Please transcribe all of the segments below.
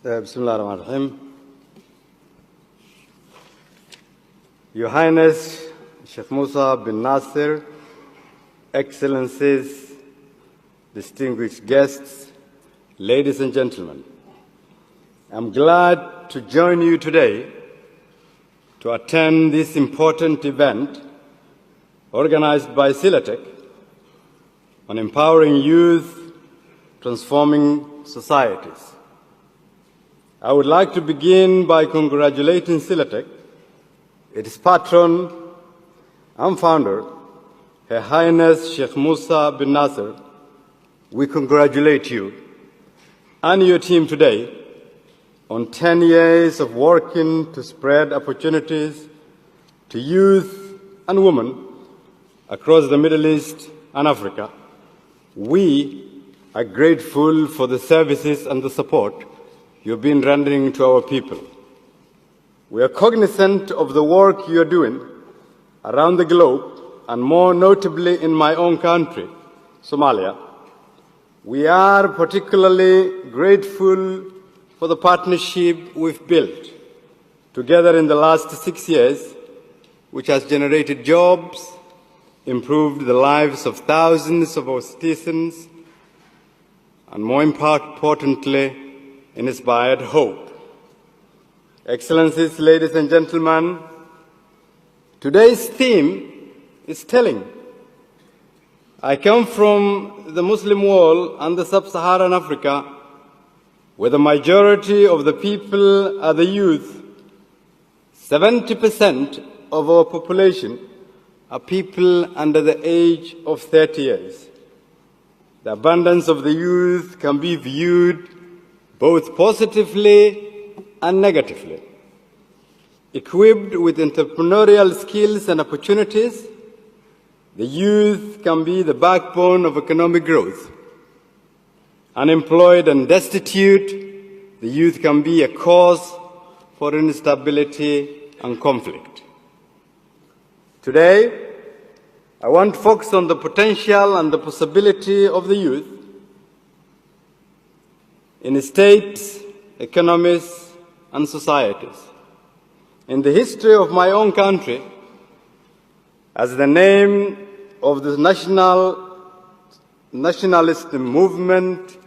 Bismillah ar-Rahman ar-Rahim. Your Highness, Sheikh Musa bin Nasir, Excellencies, distinguished guests, ladies and gentlemen, I'm glad to join you today to attend this important event organized by Silatec on empowering youth, transforming societies. I would like to begin by congratulating Silatec, its patron and founder, Her Highness Sheikh Musa bin Nasir. We congratulate you and your team today on 10 years of working to spread opportunities to youth and women across the Middle East and Africa. We are grateful for the services and the support you've been rendering to our people. We are cognizant of the work you are doing around the globe, and more notably in my own country, Somalia. We are particularly grateful for the partnership we've built together in the last 6 years, which has generated jobs, improved the lives of thousands of our citizens, and more importantly, inspired hope. Excellencies, ladies and gentlemen, today's theme is telling. I come from the Muslim world and the sub-Saharan Africa, where the majority of the people are the youth. 70% of our population are people under the age of 30 years. The abundance of the youth can be viewed both positively and negatively. Equipped with entrepreneurial skills and opportunities, the youth can be the backbone of economic growth. Unemployed and destitute, the youth can be a cause for instability and conflict. Today, I want to focus on the potential and the possibility of the youth in states, economies, and societies. In the history of my own country, as the name of the nationalist movement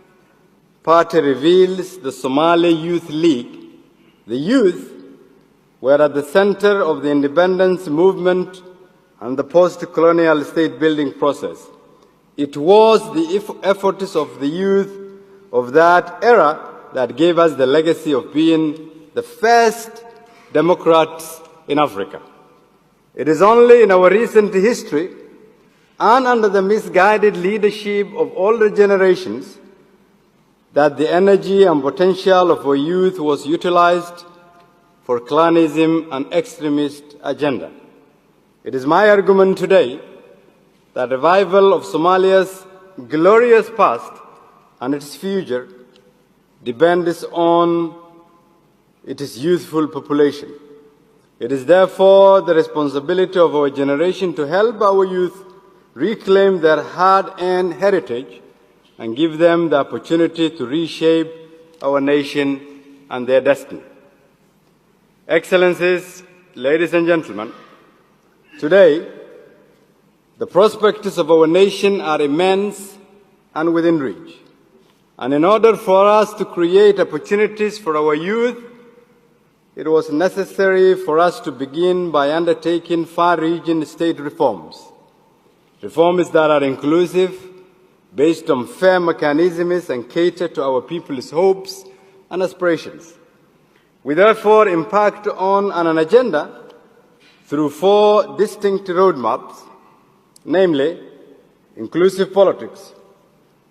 party reveals, the Somali Youth League, the youth were at the center of the independence movement and the post-colonial state-building process. It was the efforts of the youth of that era that gave us the legacy of being the first democrats in Africa. It is only in our recent history and under the misguided leadership of older generations that the energy and potential of our youth was utilized for clanism and extremist agenda. It is my argument today that revival of Somalia's glorious past and its future depends on its youthful population. It is therefore the responsibility of our generation to help our youth reclaim their hard-earned heritage and give them the opportunity to reshape our nation and their destiny. Excellencies, ladies and gentlemen, today, the prospects of our nation are immense and within reach. And in order for us to create opportunities for our youth, it was necessary for us to begin by undertaking far-reaching state reforms. Reforms that are inclusive, based on fair mechanisms, and cater to our people's hopes and aspirations. We therefore embarked on an agenda through 4 distinct roadmaps, namely inclusive politics,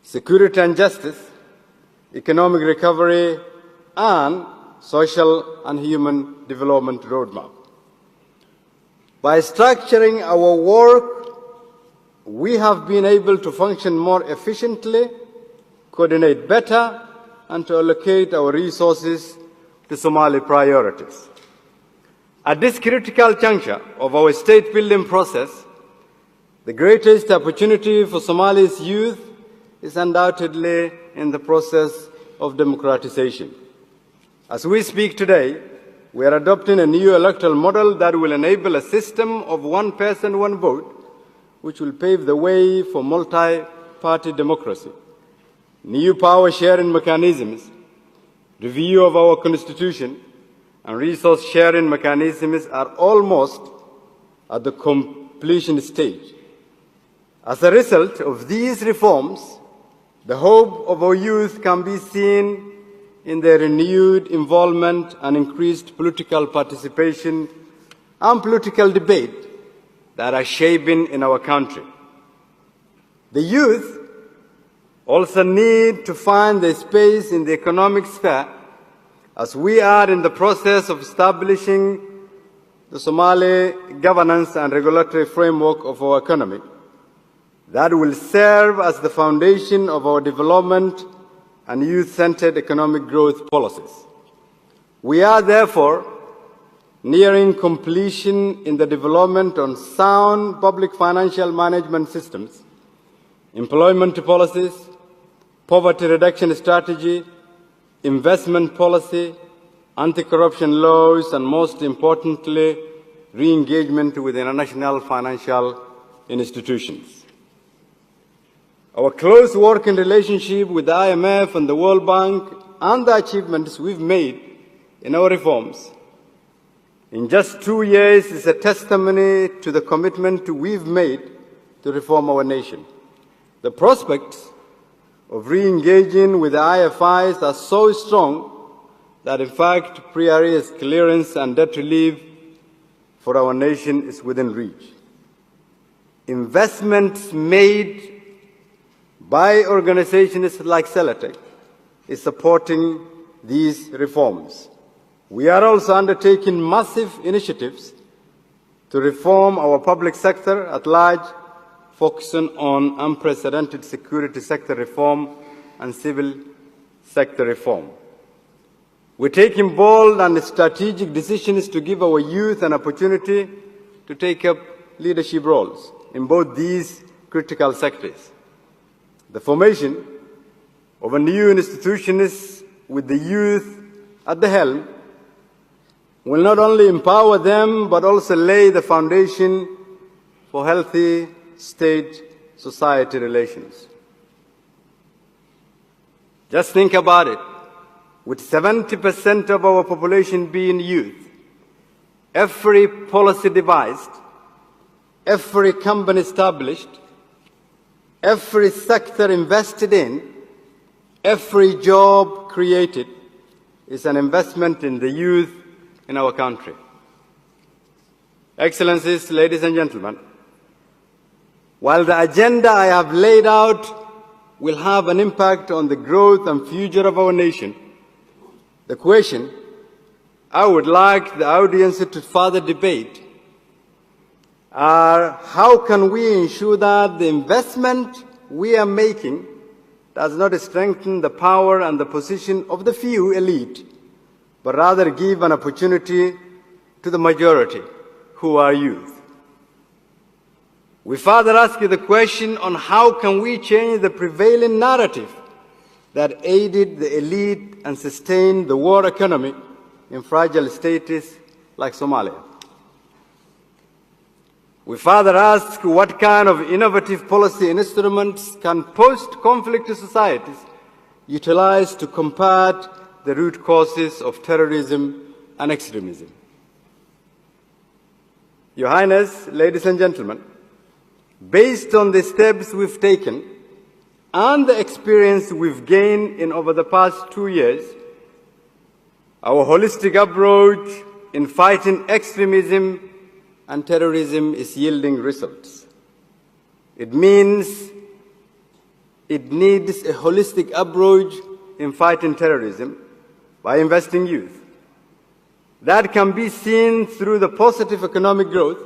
security and justice, economic recovery, and social and human development roadmap. By structuring our work, we have been able to function more efficiently, coordinate better, and to allocate our resources to Somali priorities. At this critical juncture of our state-building process, the greatest opportunity for Somali's youth is undoubtedly in the process of democratization. As we speak today, we are adopting a new electoral model that will enable a system of one person, one vote, which will pave the way for multi-party democracy. New power sharing mechanisms, review of our constitution, and resource sharing mechanisms are almost at the completion stage. As a result of these reforms, the hope of our youth can be seen in their renewed involvement and increased political participation and political debate that are shaping in our country. The youth also need to find their space in the economic sphere, as we are in the process of establishing the Somali governance and regulatory framework of our economy that will serve as the foundation of our development and youth-centered economic growth policies. We are therefore nearing completion in the development on sound public financial management systems, employment policies, poverty reduction strategy, investment policy, anti-corruption laws, and most importantly, re-engagement with international financial institutions. Our close working relationship with the IMF and the World Bank and the achievements we've made in our reforms in just 2 years is a testimony to the commitment we've made to reform our nation. The prospects of re-engaging with the IFIs are so strong that, in fact, pre-arrears clearance and debt relief for our nation is within reach. Investments made by organizations like Celatec is supporting these reforms. We are also undertaking massive initiatives to reform our public sector at large, focusing on unprecedented security sector reform and civil sector reform. We're taking bold and strategic decisions to give our youth an opportunity to take up leadership roles in both these critical sectors. The formation of a new institution with the youth at the helm will not only empower them but also lay the foundation for healthy state-society relations. Just think about it. With 70% of our population being youth, every policy devised, every company established, every sector invested in, every job created is an investment in the youth in our country. Excellencies, ladies and gentlemen, while the agenda I have laid out will have an impact on the growth and future of our nation, the question I would like the audience to further debate are how can we ensure that the investment we are making does not strengthen the power and the position of the few elite, but rather give an opportunity to the majority, who are youth. We further ask the question on how can we change the prevailing narrative that aided the elite and sustained the war economy in fragile states like Somalia. We further ask what kind of innovative policy instruments can post-conflict societies utilize to combat the root causes of terrorism and extremism. Your Highness, ladies and gentlemen, based on the steps we've taken and the experience we've gained in over the past 2 years, our holistic approach in fighting extremism and terrorism is yielding results. It means it needs a holistic approach in fighting terrorism by investing youth. That can be seen through the positive economic growth,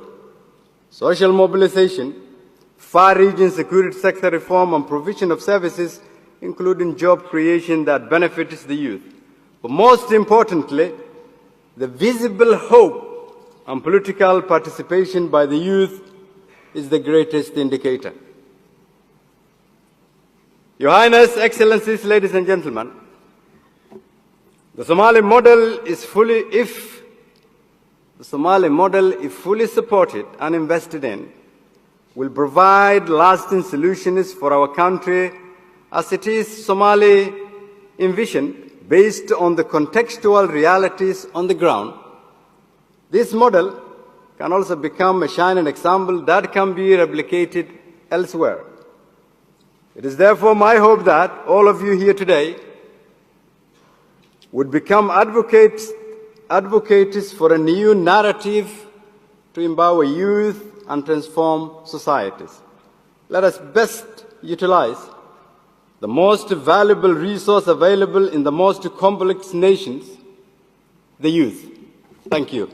social mobilization, far-reaching security sector reform, and provision of services, including job creation that benefits the youth. But most importantly, the visible hope and political participation by the youth is the greatest indicator. Your Highness, Excellencies, ladies and gentlemen, The Somali model, if fully supported and invested in, will provide lasting solutions for our country as it is Somali envisioned based on the contextual realities on the ground. This model can also become a shining example that can be replicated elsewhere. It is therefore my hope that all of you here today would become advocates for a new narrative to empower youth and transform societies. Let us best utilize the most valuable resource available in the most complex nations, the youth. Thank you.